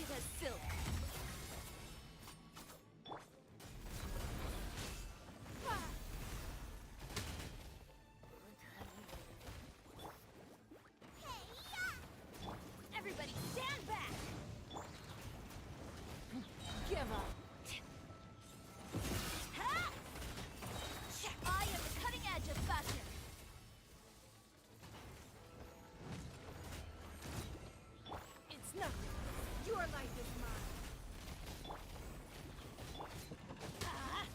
Delicate as silk. Everybody stand back! Give up! Ha! I am the cutting edge of fashion! It's nothing. Your life is mine. Ah!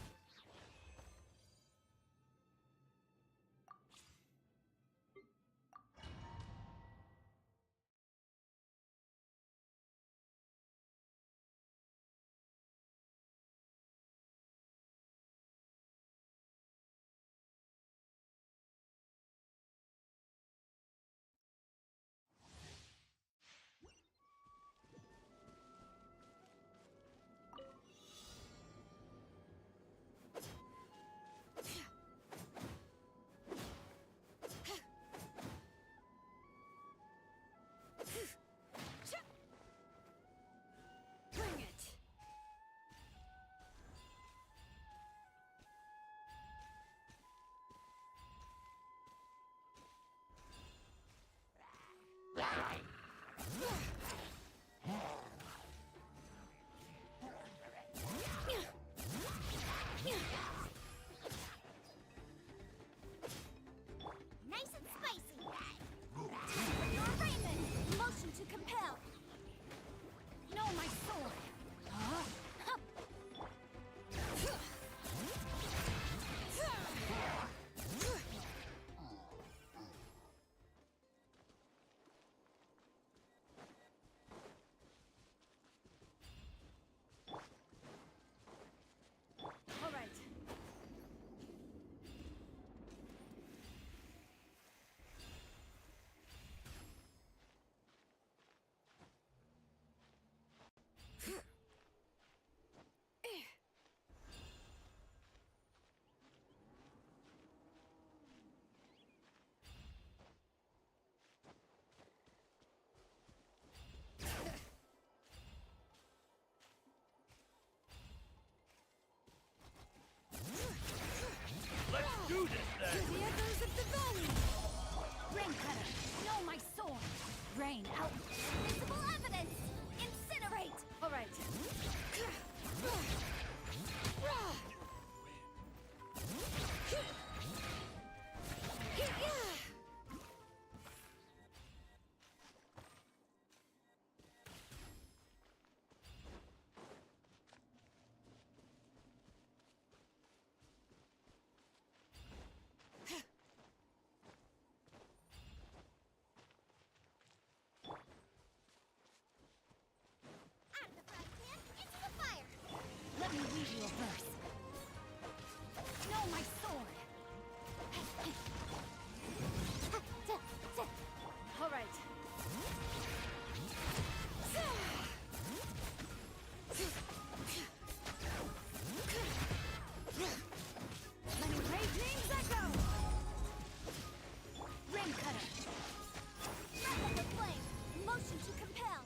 Bring it! Nice and spicy! Your arraignment! Motion to compel! No, my sword! Huh? All right. Let's do this then! The echoes of the valley! Rain cutter! No, my sword! Rain out! Visible evidence! Incinerate! All right. Out of the frying pan, into the fire! Let me read you a verse. No, my sword! All right. Let me raging echo! Rim cutter! Breath of the flame! Motion to compel!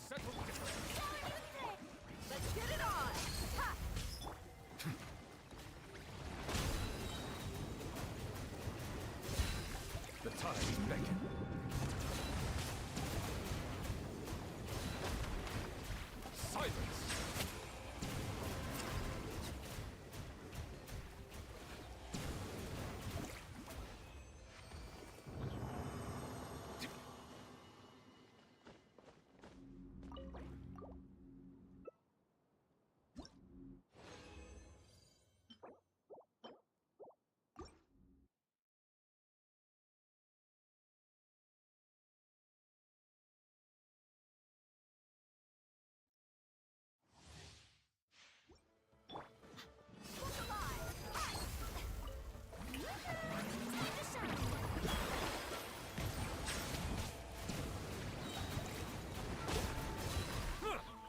Settle different. Let's get it on! Ha! The tides beckon. Silence!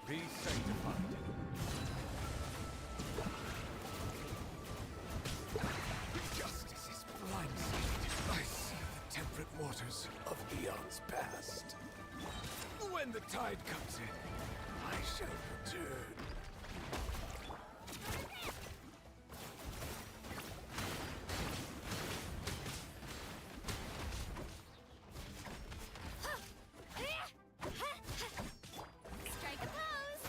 Be sanctified. Justice is blindsided. I see the temperate waters of eons past. When the tide comes in, I shall return. Strike a pose!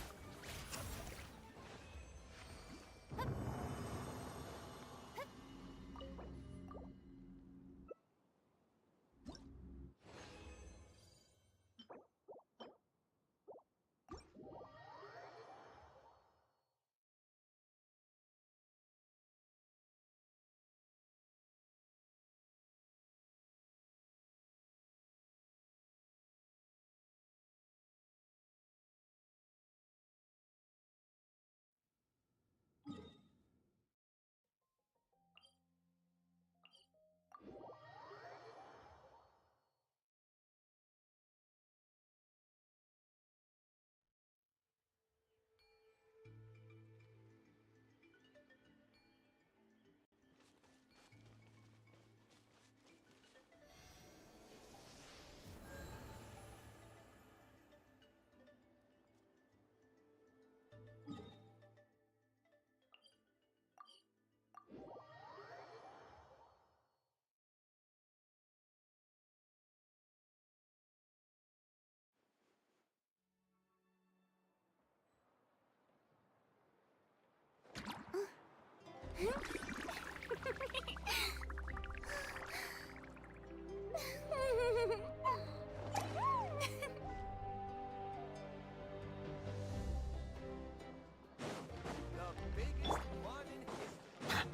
The biggest one in history.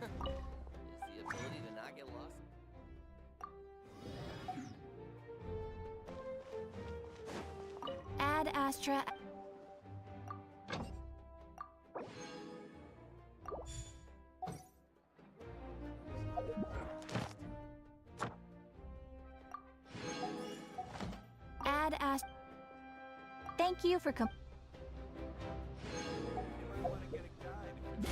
Is the ability to not get lost. Ad Astra. Ad Astra. Thank you for You might want to get a guide.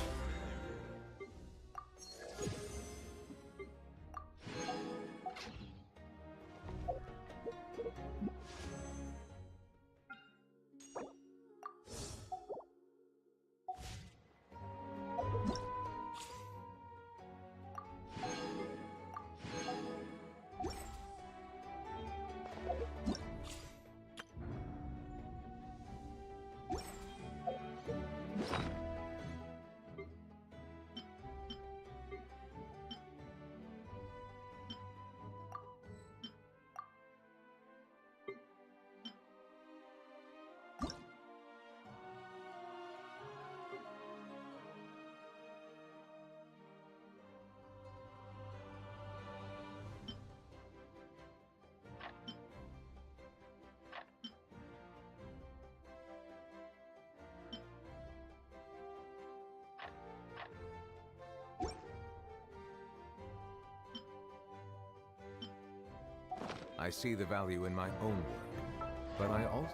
I see the value in my own work, but I also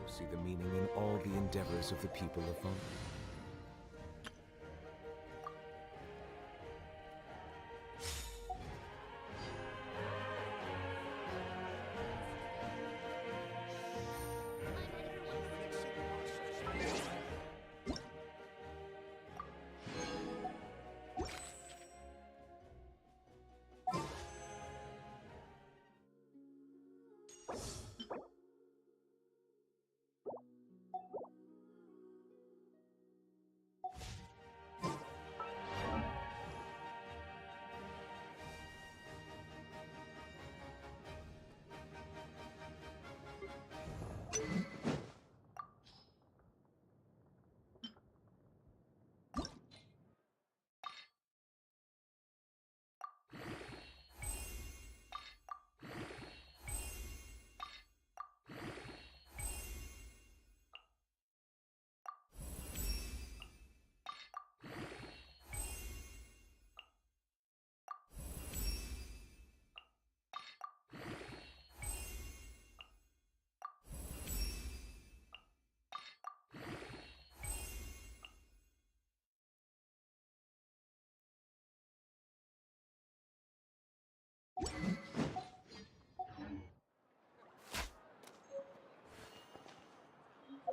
see the meaning in all the endeavors of the people of Von.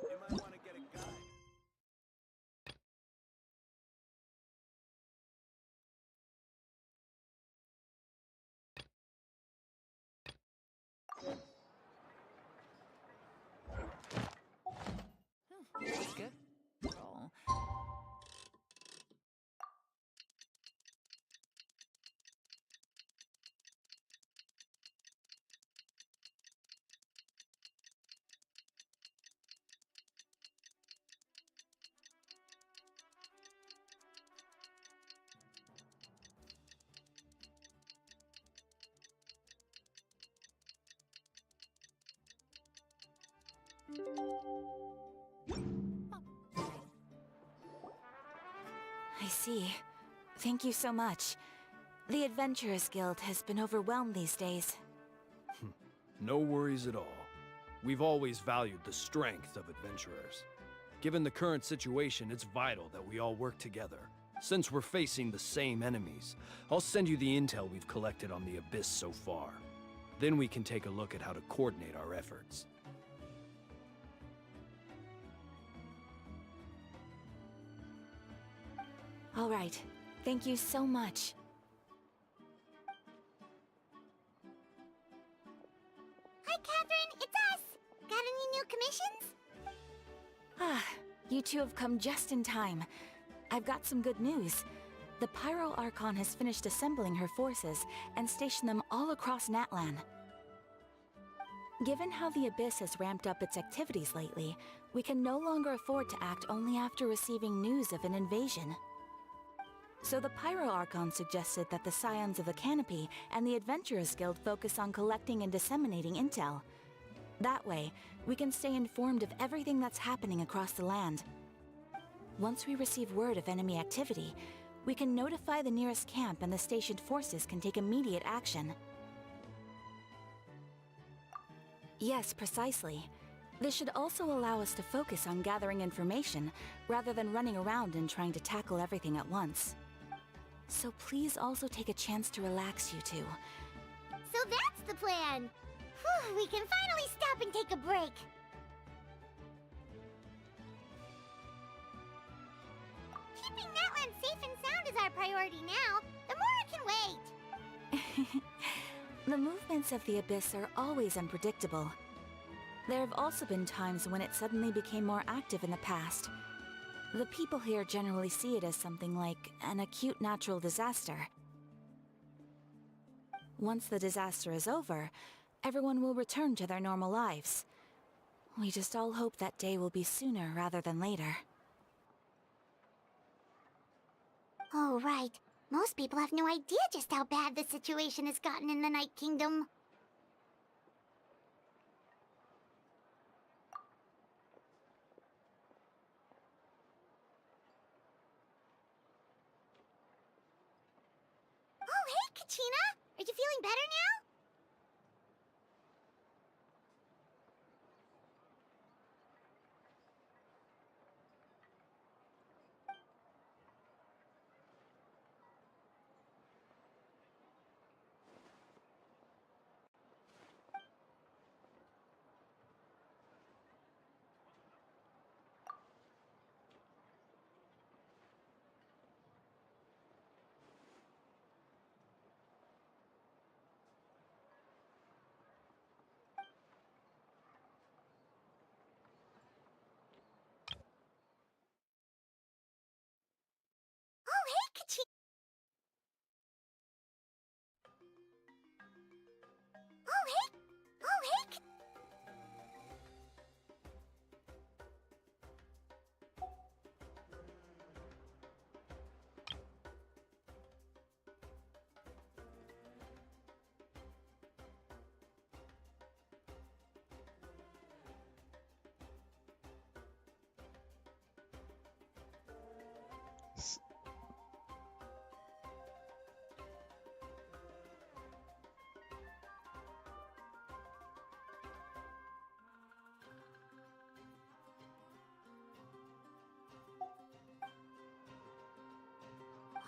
You might want to get a guide. That's good. Roll. I see. Thank you so much. The Adventurers Guild has been overwhelmed these days. No worries at all. We've always valued the strength of adventurers. Given the current situation, it's vital that we all work together. Since we're facing the same enemies, I'll send you the intel we've collected on the Abyss so far. Then we can take a look at how to coordinate our efforts. All right. Thank you so much. Hi, Catherine. It's us. Got any new commissions? Ah, you two have come just in time. I've got some good news. The Pyro Archon has finished assembling her forces and stationed them all across Natlan. Given how the Abyss has ramped up its activities lately, we can no longer afford to act only after receiving news of an invasion. So the Pyro Archon suggested that the Scions of the Canopy and the Adventurers Guild focus on collecting and disseminating intel. That way, we can stay informed of everything that's happening across the land. Once we receive word of enemy activity, we can notify the nearest camp and the stationed forces can take immediate action. Yes, precisely. This should also allow us to focus on gathering information, rather than running around and trying to tackle everything at once. So please also take a chance to relax, you two. So that's the plan. Whew, we can finally stop and take a break. Keeping Natlan safe and sound is our priority now. The more can wait. The movements of the Abyss are always unpredictable. There have also been times when it suddenly became more active in the past. The people here generally see it as something like an acute natural disaster. Once the disaster is over, everyone will return to their normal lives. We just all hope that day will be sooner rather than later. Oh, right. Most people have no idea just how bad the situation has gotten in the Night Kingdom. Oh, hey, Kachina! Are you feeling better now? Oh, hey, Kachi. Oh, hey. Oh, hey.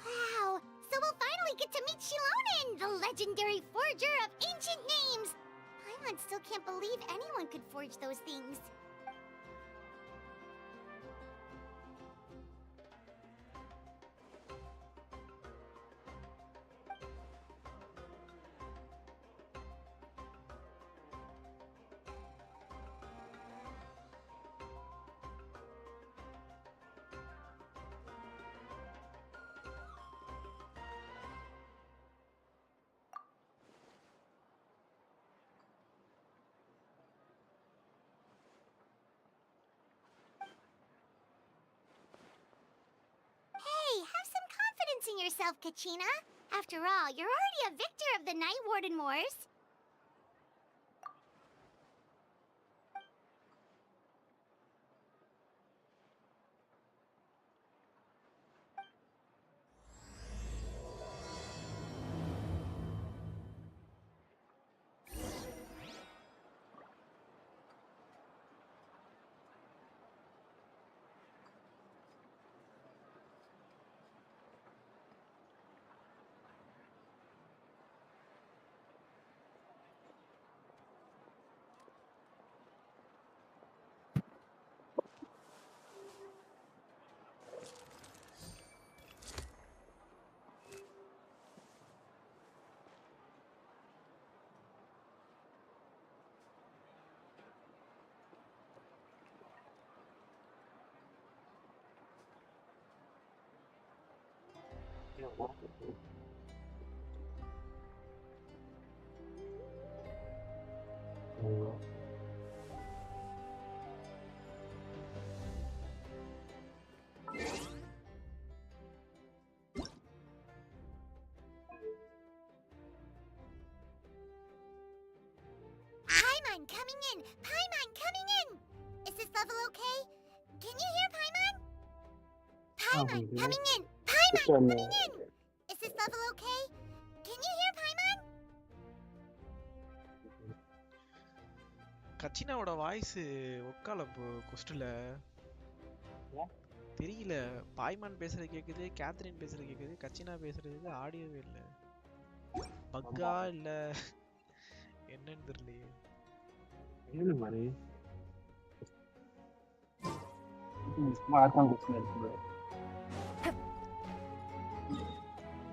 Wow, so we'll finally get to meet Shilonen, the legendary forger of ancient names. Paimon still can't believe anyone could forge those things. Hey, have some confidence in yourself, Kachina. After all, you're already a victor of the Night Warden Wars. Paimon coming in! Paimon coming in! Is this level okay? Can you hear Paimon? Paimon coming in! Paimon coming in! Is this level okay? Can you hear Paimon? கச்சினாவோட voice ஒக்கால கொஸ்டில் தெரியல. Paimon பேசுறது கேக்குது, Catherine பேசுறது கேக்குது, கச்சினா பேசுறதுக்கு ஆடியோவே இல்லை. பக்கா இல்ல என்னன்னு தெரியலையே. என்ன மாதிரி ஸ்மார்ட்டான கொஸ்டின் இருக்குது.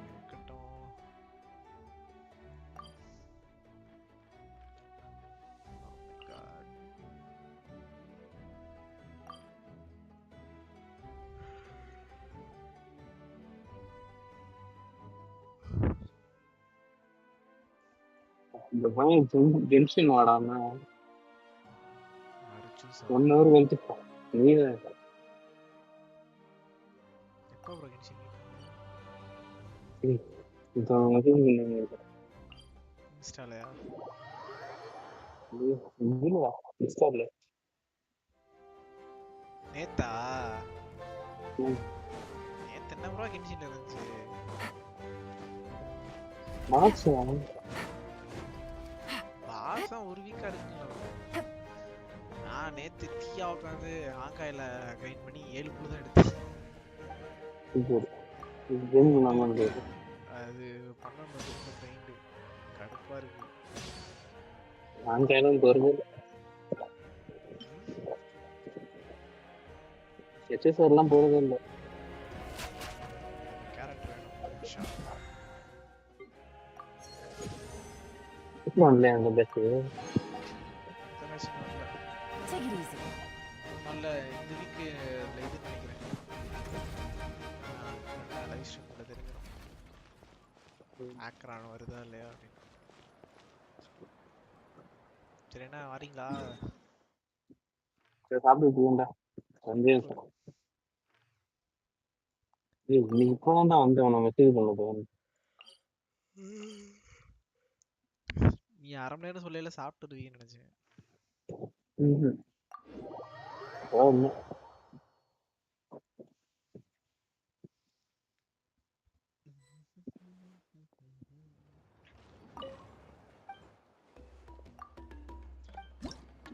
இருக்கட்டும். Oh my God. இந்த பையன் ஜென்ஷன் வாடாம அரிச்சூசா 1 hour கழிச்சு நீ எப்போ ப்ரோ கென்ஷின் இப்போ வந்து இன்ஸ்டாலயா? இல்லையா இன்ஸ்டால நேத்தா? நேத்து என்ன ப்ரோ கென்ஷின்ல இருந்துச்சு? மாசம் பாசம் ஒரு வீக்கா இருக்குல்ல. நான் நேத்து தீயா உட்காந்து ஆங்காயில கிரைண்ட் பண்ணி 7 புல்லு தான் எடுத்தேன். அது பண்ணணும் திரும்ப கிரைண்டு. கடுப்பா இருக்கு. நான் கையிலும் போறது HSR எல்லாம் போறதே இல்லை. கேரக்டர் வேணும். ஷா. இல்லையா அந்த பெஸ்ட் Take it easy. நல்ல இந்த வீக்கு இது நினைக்கிறேன். லைவ் ஸ்ட்ரீம்ல தெரிஞ்சிடும். ஆக்ரான் வருதா இல்லையா அப்படின்னு. சரி என்ன வரீங்களா? சாப்பிட்டு போகண்டா நீ இப்போதான் தான் வந்து அவனை மெசேஜ் பண்ண போகணும். நீ அரை மணி நேரம் சொல்லல சாப்பிட்டுருவீங்கன்னு நினைச்சேன்.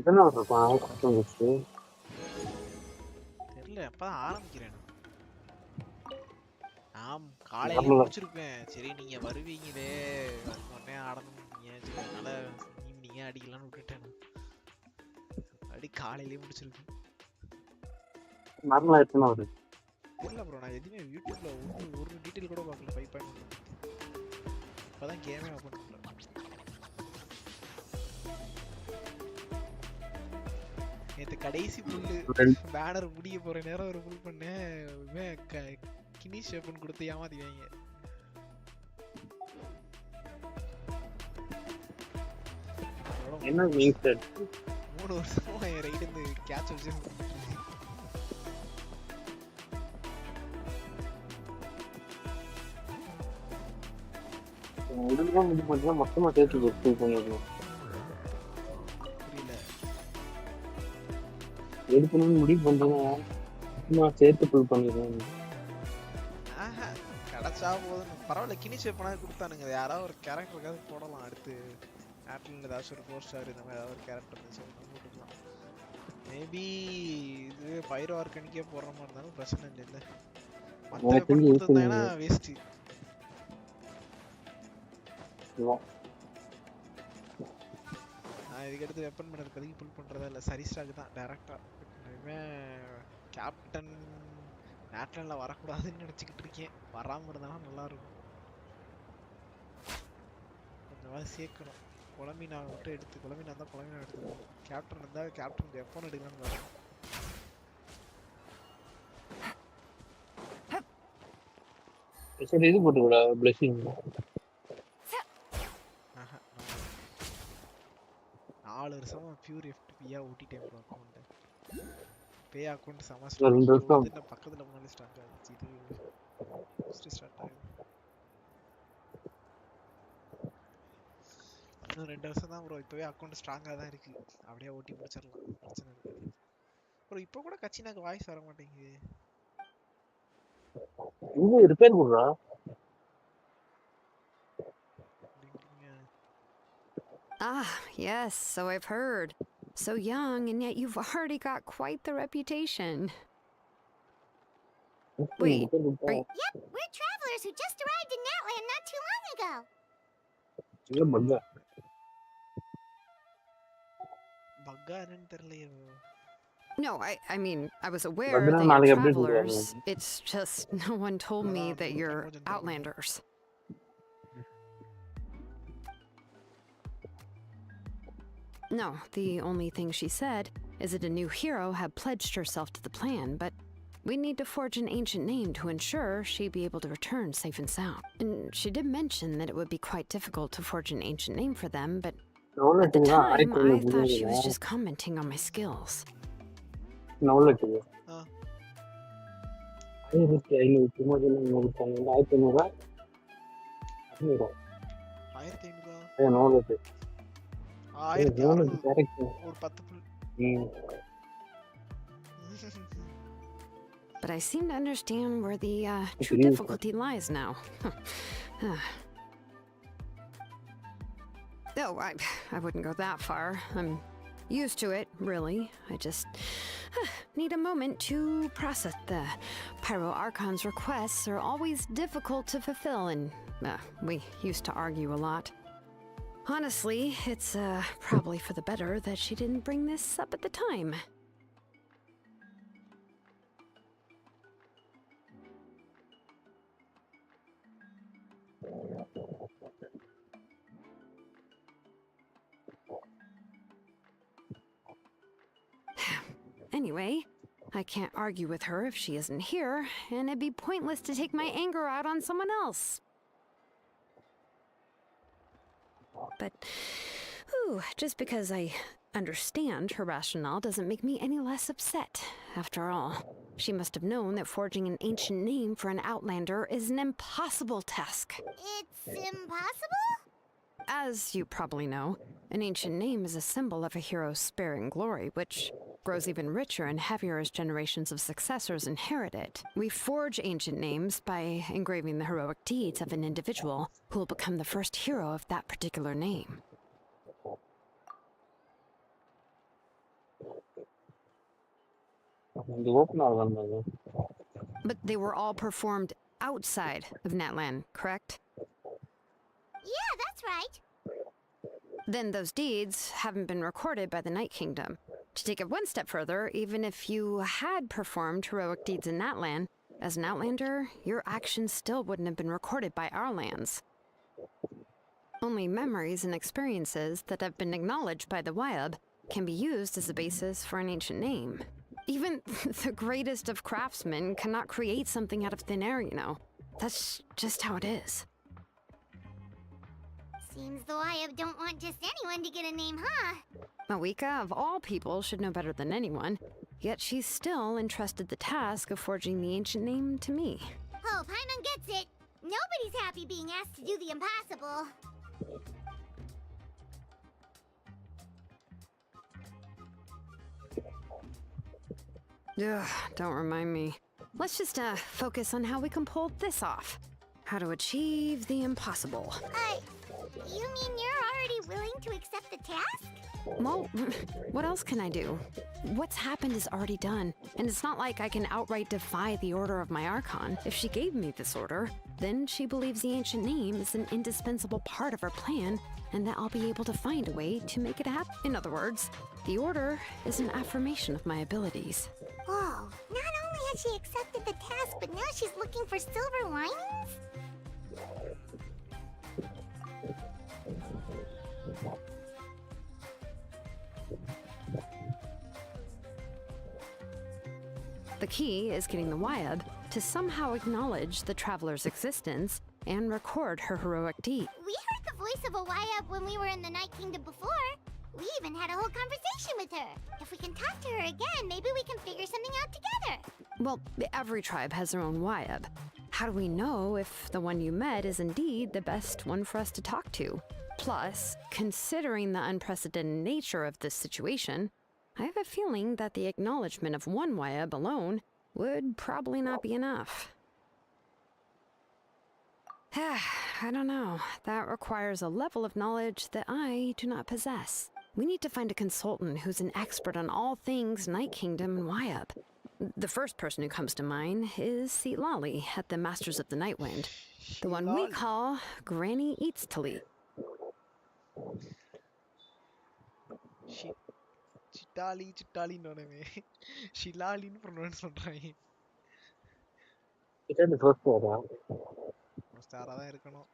இதெல்லாம் இருப்பான் தெரியல அப்பதான் ஆரம்பிக்கிறேன். நான் காலையில முடிச்சிருப்பேன். சரி நீங்க வருவீங்களே உடனே ஆடணும் சரி அதனால ஈவினிங்கே அடிக்கலாம்னு விட்டுட்டேன். அடி காலையிலேயே முடிச்சிருக்கேன். நார்மலா எத்தனை வருது தெரியல ப்ரோ நான் எதுவுமே யூடியூப்ல ஒரு டீட்டெயில் கூட பார்க்கல. 5.1 இப்பதான் கேமே ஓப்பன் பண்றேன். நேற்று கடைசி புல்லு பேனர் முடிய போற நேரம் ஒரு புல் பண்ணேன். கினி ஷேப்னு கொடுத்து ஏமாத்திவாங்க. என்ன மீன் செட் 3 வருஷமா என் ரைடு இந்த கேட்ச் வச்சு உடனே இது பண்ணா மொத்தமா சேர்த்து ஃபுல் பண்ணிடணும். புரியல. எடுக்கணும்னு முடிவு பண்றேன் நான் சேர்த்து ஃபுல் பண்ணிடுறேன். கிடைச்சா போதும் பரவாயில்ல. கினி ஷேப் பண்ணா கொடுத்தானுங்க. யாராவது ஒரு கேரக்டருக்காவது போடலாம். அடுத்து ஆட்ல ஏதாச்சும் ஒரு 4 ஸ்டார் இந்த மாதிரி ஏதாவது ஒரு கேரக்டர் இருந்துச்சு போட்டுக்கலாம். மேபி இது பைரோ ஆர்கனிக்கே போடுற மாதிரி இருந்தாலும் பிரச்சனை இல்லை. மற்ற வெப்பன் கொடுத்துருந்தாங்கன்னா வேஸ்ட். நான் இதுக்கடுத்து வெப்பன் பண்ண இப்போதைக்கு புல் பண்றதா இல்லை. சரி ஸ்டாக் தான் டேரக்டா. கேப்டன் நேட்லன்ல வரக்கூடாதுன்னு நினைச்சுக்கிட்டு இருக்கேன். வராம இருந்தாலும் நல்லா இருக்கும். கொஞ்சம் சேர்க்கணும். குழம்பினா மட்டும் எடுத்து குழம்பினா தான் குழம்பினா எடுத்துக்கணும். கேப்டன் இருந்தா கேப்டன் எப்போன்னு எடுக்கலாம்னு பாருங்க. இது போட்டுக்கூடா பிளஸிங் 4 வருஷமா பியூர் எஃப்டிபியா ஓட்டிட்டேன் ப்ரோ அக்கௌண்ட். பே அக்கௌண்ட் சமஸ்டர் பக்கத்துல முன்னாடி ஸ்டார்ட் ஆச்சு. இது ஸ்டார்ட் ஆகுது. இன்னும் 2 வருஷம் தான் ப்ரோ. இப்பவே அக்கௌண்ட் ஸ்ட்ராங்கா தான் இருக்கு. அப்படியே ஓட்டி முடிச்சிடலாம். பிரச்சனை இருக்காது ப்ரோ. இப்போ கூட கச்சினாக்கு வாய்ஸ் வர மாட்டேங்குது. இது ரிப்பேர் போடுறா. Ah, yes, so I've heard. So young, and yet you've already got quite the reputation. Wait, Yep, we're travelers who just arrived in Natland not too long ago. பக்கா என்னன்னு தெரியலையே. No, I mean, I was aware that you're travelers. It's just no one told me that you're outlanders. No, the only thing she said is that a new hero had pledged herself to the plan, but we need to forge an ancient name to ensure she'd be able to return safe and sound. And she did mention that it would be quite difficult to forge an ancient name for them, but at the time, I thought she was just commenting on my skills. But I seem to understand where the true difficulty lies now. Oh, I wouldn't go that far. I'm used to it, really. I just need a moment to process. The Pyro Archon's requests are always difficult to fulfill, and we used to argue a lot. Honestly, it's probably for the better that she didn't bring this up at the time. Anyway, I can't argue with her if she isn't here, and it'd be pointless to take my anger out on someone else. But, just because I understand her rationale doesn't make me any less upset. After all, she must have known that forging an ancient name for an Outlander is an impossible task. It's impossible? As you probably know, an ancient name is a symbol of a hero's spirit and glory, which grows even richer and heavier as generations of successors inherit it. We forge ancient names by engraving the heroic deeds of an individual who will become the first hero of that particular name. But they were all performed outside of Natlan, correct? Yeah, that's right. Then those deeds haven't been recorded by the Night Kingdom. To take it one step further, even if you had performed heroic deeds in Natlan, as an Outlander, your actions still wouldn't have been recorded by our lands. Only memories and experiences that have been acknowledged by the Wyab can be used as a basis for an ancient name. Even the greatest of craftsmen cannot create something out of thin air, you know. That's just how it is. Seems the Wyab don't want just anyone to get a name, huh? Mawika, of all people, should know better than anyone. Yet she's still entrusted the task of forging the ancient name to me. Oh, Paimon gets it. Nobody's happy being asked to do the impossible. Ugh, don't remind me. Let's just focus on how we can pull this off. How to achieve the impossible. You mean you're already willing to accept the task? Well, what else can I do? What's happened is already done, and it's not like I can outright defy the order of my Archon. If she gave me this order, then she believes the ancient name is an indispensable part of her plan, and that I'll be able to find a way to make it happen. In other words, the order is an affirmation of my abilities. Whoa, not only has she accepted the task, but now she's looking for silver linings? The key is getting the Wyab to somehow acknowledge the traveler's existence and record her heroic deed. We heard the voice of a Wyab when we were in the Night Kingdom before. We even had a whole conversation with her. If we can talk to her again, maybe we can figure something out together. Well, every tribe has their own Wyab. How do we know if the one you met is indeed the best one for us to talk to? Plus, considering the unprecedented nature of this situation, I have a feeling that the acknowledgement of one Wyab alone would probably not be enough. I don't know. That requires a level of knowledge that I do not possess. We need to find a consultant who's an expert on all things Night Kingdom and Wyab. The first person who comes to mind is Lali at the Masters of the Nightwind. The one we call Granny Eatstali. Chitali noname. Shilali nu pronounce பண்றாங்க. It's the first one. ஸ்டாரா தான் இருக்கணும்.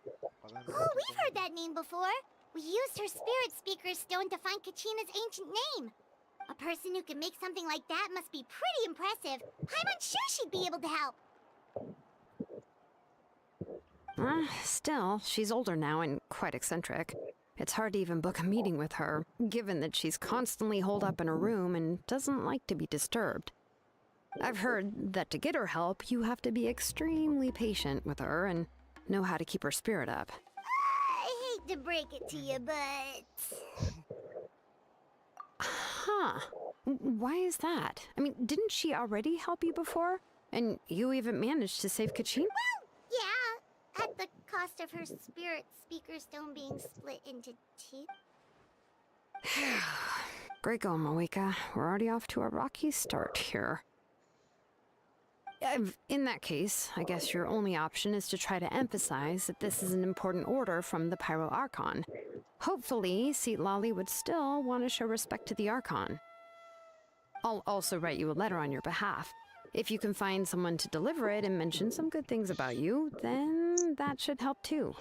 Oh, we've heard that name before. We used her spirit speaker stone to find Kachina's ancient name. A person who can make something like that must be pretty impressive. I'm sure she'd be able to help. Still, she's older now and quite eccentric. It's hard to even book a meeting with her, given that she's constantly holed up in her room and doesn't like to be disturbed. I've heard that to get her help, you have to be extremely patient with her and know how to keep her spirit up. I hate to break it to you, but... Huh. Why is that? I mean, didn't she already help you before? And you even managed to save Kachin? Well, yeah, at the cost of her spirit speaker stone being split into two? Great going, Moeka. We're already off to a rocky start here. In that case, I guess your only option is to try to emphasize that this is an important order from the Pyro Archon. Hopefully, Seat Lolly would still want to show respect to the Archon. I'll also write you a letter on your behalf. If you can find someone to deliver it and mention some good things about you, then that should help too.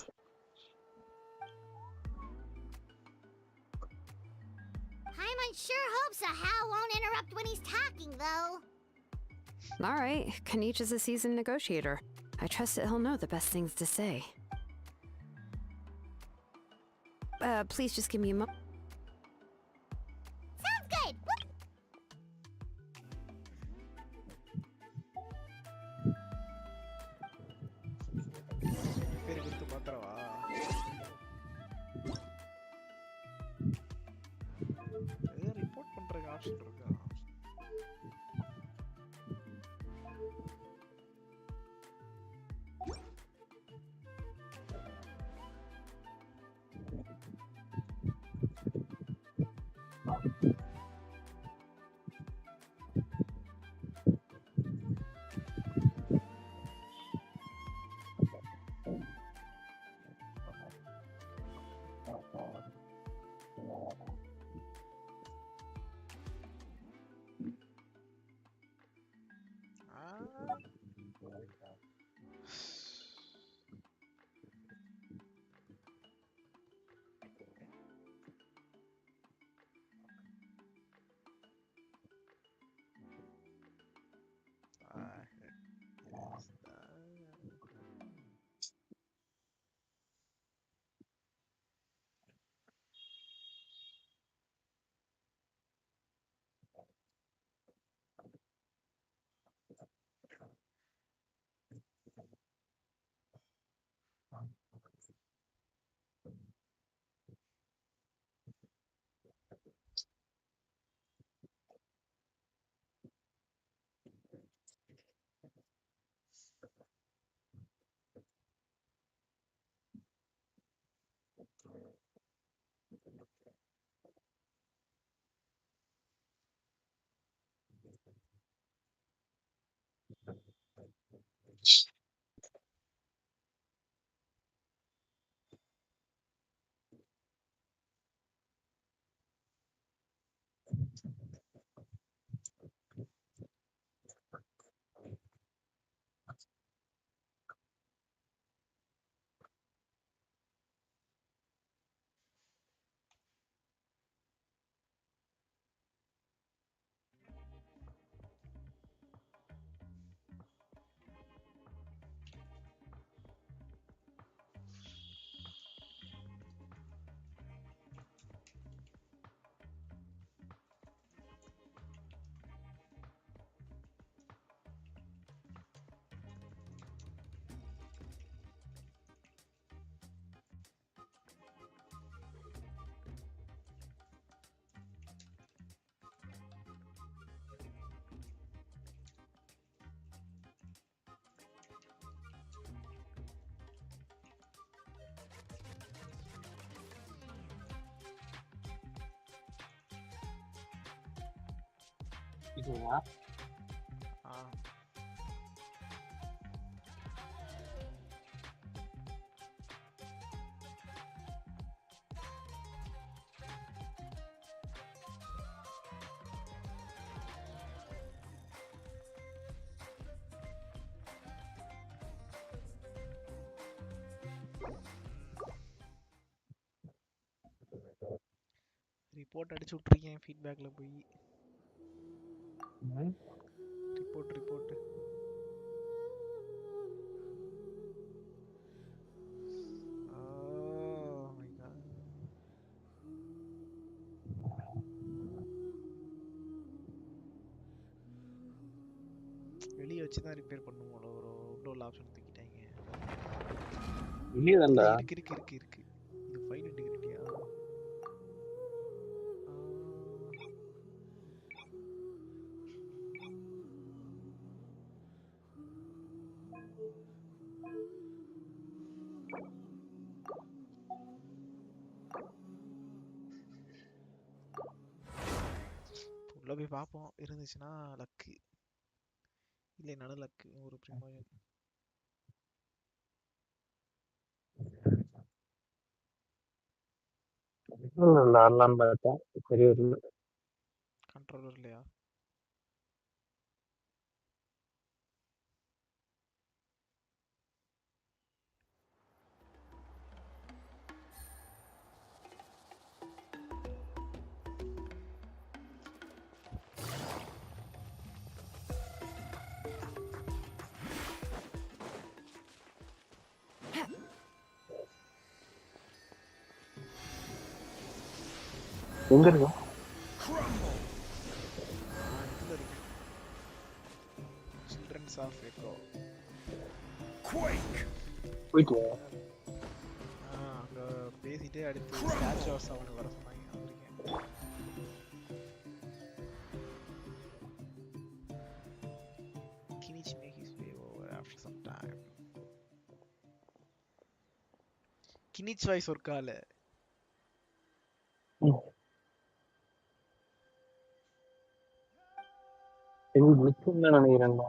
Paimon sure hopes a Hal won't interrupt when he's talking, though. All right, Kanich is a seasoned negotiator. I trust that he'll know the best things to say. Please just give me a moment. Sounds good! பேரு கொடுத்து மாத்திரவா ஏதோ report பண்றதுக்கு option இருக்கா இதுவா report அடிச்சு விட்டுருக்கேன் ஃபீட்பேக்ல போய் report வெளியே வச்சு தான் ரிப்பேர் பண்ணுவோம் ஒரு விண்டோல ஆப்ஷன் தூக்கிட்டாங்க வெளியே தான்டா இருக்கு இது ஃபைல் இன்டெகிரிட்டியா உள்ள போய் பார்ப்போம், இருந்துச்சுன்னா லக்கு, இல்லைனாலும் லக்கு. ஒரு ப்ரிமோஷன் விளாடலான்னு பார்த்தேன், சரி வரல. கண்ட்ரோலர் இல்லையா? எங்க இருக்கும்? இதில் இருக்கு, சில்ட்ரன்ஸ் ஆஃப் எக்கோ. போயிட்டு அங்கே பேசிட்டு அடுத்து ஸ்டாச்சு ஆஃப் செவன் வர சொன்னாங்க, வந்திருக்கேன். Kinichi make his way over after some time. Kinich voice ஒரு கால நினைக்கிறேன்டா.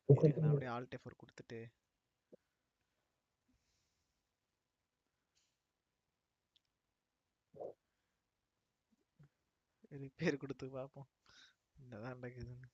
நான் அப்படியே ஆல்ட் எஃபர் கொடுத்துட்டு ரிப்பேர் கொடுத்து பார்ப்போம் என்னதான் நடக்குதுன்னு.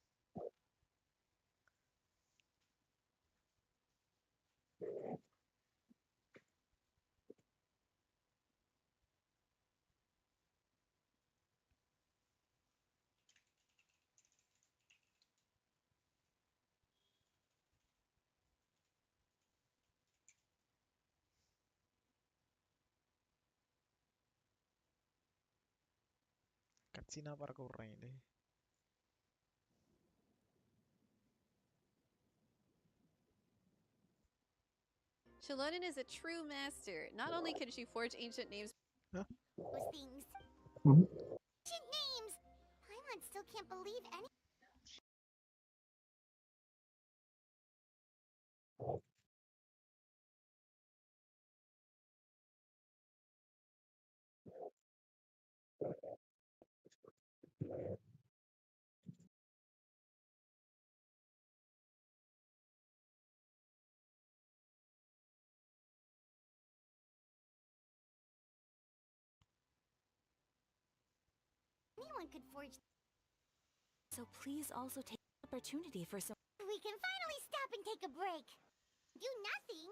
கட்சினா பறக்க விட்றாங்களே. Shilonen is a true master. Not only can she forge ancient names. Huh? Those things. Mhm. Ancient names. Paimon still can't believe any. Anyone could forge. So please also take the opportunity for some We can finally stop and take a break. Do nothing.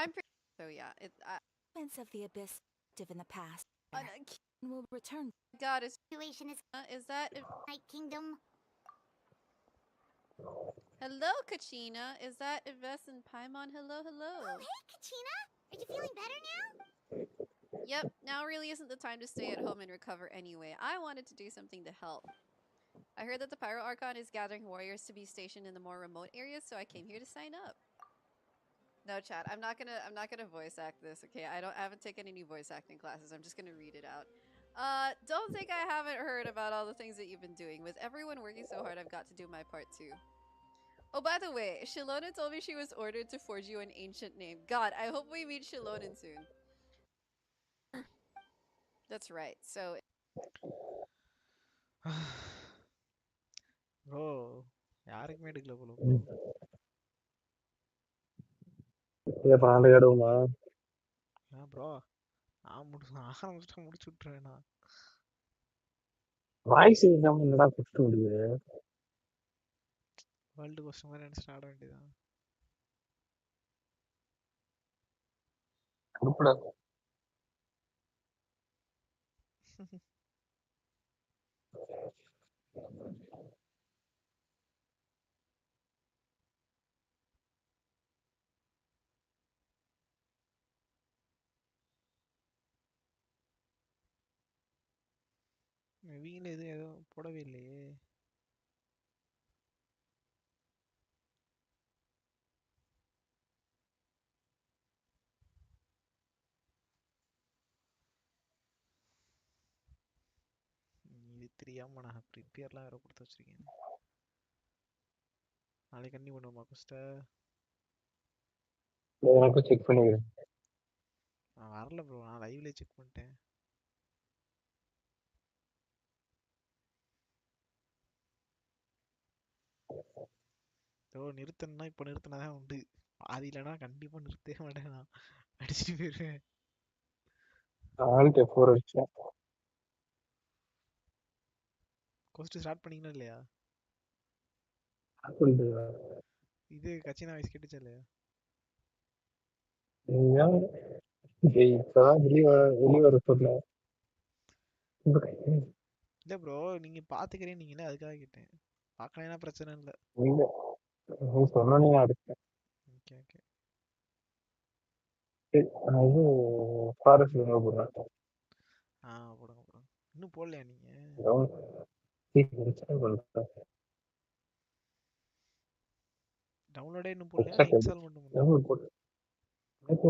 I'm pretty. So yeah, moments of the abyss active in the past. and Will return. God Situation is that? Night Kingdom. Hello, Kachina. Is that Yves and Paimon? Hello, hello. Oh, hey, Kachina. Are you feeling better now? Yep. Now really isn't the time to stay at home and recover anyway. I wanted to do something to help. I heard that the Pyro Archon is gathering warriors to be stationed in the more remote areas, so I came here to sign up. No, chat. I'm not gonna voice act this. Okay, I haven't taken any voice acting classes. I'm just gonna read it out. Don't think I haven't heard about all the things that you've been doing. With everyone working so hard, I've got to do my part too. Oh, by the way, Shilona told me she was ordered to forge you an ancient name. God, I hope we meet Shilonen soon. That's right. So. Bro யாருக்குமே எடுக்கல போல bro. Bond கேடுமா bro ஆரம்பிச்சுட்டா முடிச்சு விட்டுருவேண்ணா. Voice இல்லாம என்னடா கொடுக்க முடியுது? World question மாதிரி நினைச்சிட்டு ஆட வேண்டியதான். வீல எதுவும் போடவே இல்லையே. இது தெரியாம நான் ப்ரிப்பேர்லாம் வேற கொடுத்து வச்சிருக்கேன். நாளைக்கு கண்ணி பண்ணுவோமா கொஸ்ட? எனக்கும் செக் பண்ணிக்கிறேன். நான் வரல ப்ரோ, நான் லைவ்ல செக் பண்ணிட்டேன். நிறுத்தணும்னா இப்போ நிறுத்தினாதான் உண்டு. பாதியிலனா கண்டிப்பா நிறுத்தவே மாட்டேன், நான் அடிச்சுட்டு போயிருவேன். ஆல்ட் F4 அடிச்சேன். கோஸ்ட் ஸ்டார்ட் பண்ணீங்களா இல்லையா? இது கச்சினா வாய்ஸ் கேட்டுச்சா இல்லையா? இப்பதான் வெளிய வர சொல்ல. இல்ல ப்ரோ, நீங்க பாத்துக்கிறேன் நீங்களே, அதுக்காக கேட்டேன். பார்க்கலைன்னா பிரச்சனை இல்லை. இல்ல நீ சொன்னே அடிச்சேன். Okay okay. இது ஃபாரஸ்ட் போடுறேன். போடுங்க போடுங்க. இன்னும் போடலையா நீங்க? டவுன்லோடே இன்னும் போடலையா, இன்ஸ்டால் மட்டும் பண்ணல? Okay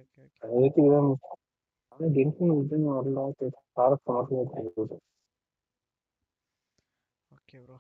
okay okay. ஆனா Genshin வரல. ஃபாரஸ்ட் மட்டும் ஓகே ப்ரோ.